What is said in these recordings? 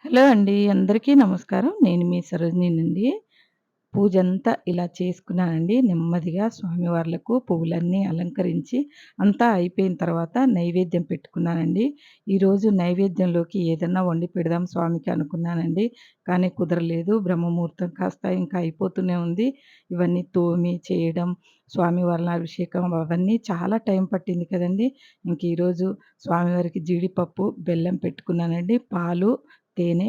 Hello అండి. అందరికీ నమస్కారం. నేను మీ సరోజినినండి. పూజంతా ఇలా చేసుకున్నానండి. నెమ్మదిగా స్వామివార్లకు పువ్వులన్నీ అలంకరించి అంతా అయిపోయిన తర్వాత నైవేద్యం పెట్టుకున్నానండి. ఈరోజు నైవేద్యంలోకి ఏదన్నా వండి పెడదాం స్వామికి అనుకున్నానండి. కానీ కుదరలేదు. బ్రహ్మముహూర్తం కాస్త ఇంకా అయిపోతూనే ఉంది. ఇవన్నీ తోమి చేయడం, స్వామివార్ల అభిషేకం అవన్నీ చాలా టైం పట్టింది కదండీ! ఇంక ఈరోజు స్వామివారికి జీడిపప్పు, బెల్లం పెట్టుకున్నానండి. పాలు, తేనె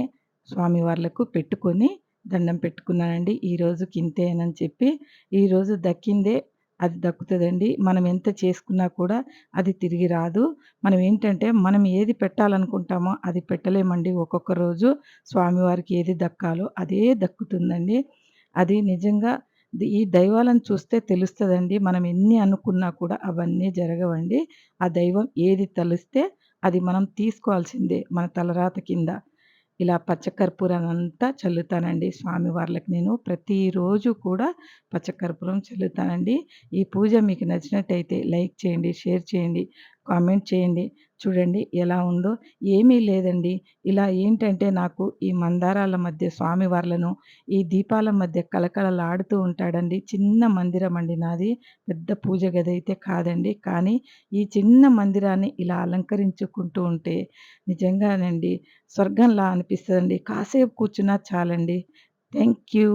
స్వామివార్లకు పెట్టుకొని దండం పెట్టుకున్నానండి. ఈ రోజుకి ఇంతేనని చెప్పి, ఈరోజు దక్కిందే అది దక్కుతదండి. మనం ఎంత చేసుకున్నా కూడా అది తిరిగి రాదు. మనం ఏంటంటే, మనం ఏది పెట్టాలనుకుంటామో అది పెట్టలేమండి. ఒక్కొక్క రోజు స్వామివారికి ఏది దక్కాలో అదే దక్కుతుందండి. అది నిజంగా ఈ దైవాలను చూస్తే తెలుస్తదండి. మనం ఎన్ని అనుకున్నా కూడా అవన్నీ జరగవండి. ఆ దైవం ఏది తలిస్తే అది మనం తీసుకోవాల్సిందే మన తలరాత కింద. ఇలా పచ్చకర్పూరాన్నంతా చల్లుతానండి స్వామివార్లకి నేను. ప్రతిరోజు కూడా పచ్చకర్పూరం చల్లుతానండి. ఈ పూజ మీకు నచ్చినట్టయితే లైక్ చేయండి, షేర్ చేయండి, కామెంట్ చేయండి. చూడండి ఎలా ఉందో. ఏమీ లేదండి. ఇలా ఏంటంటే నాకు ఈ మందారాల మధ్య స్వామివార్లను, ఈ దీపాల మధ్య కళకళలాడుతూ ఉంటాడండి. చిన్న మందిరమండి నాది. పెద్ద పూజ గదైతే కాదండి. కానీ ఈ చిన్న మందిరాన్ని ఇలా అలంకరించుకుంటూ ఉంటే నిజంగానండి స్వర్గంలా అనిపిస్తదండి. కాసేపు కూర్చున్నా చాలండి. Thank you.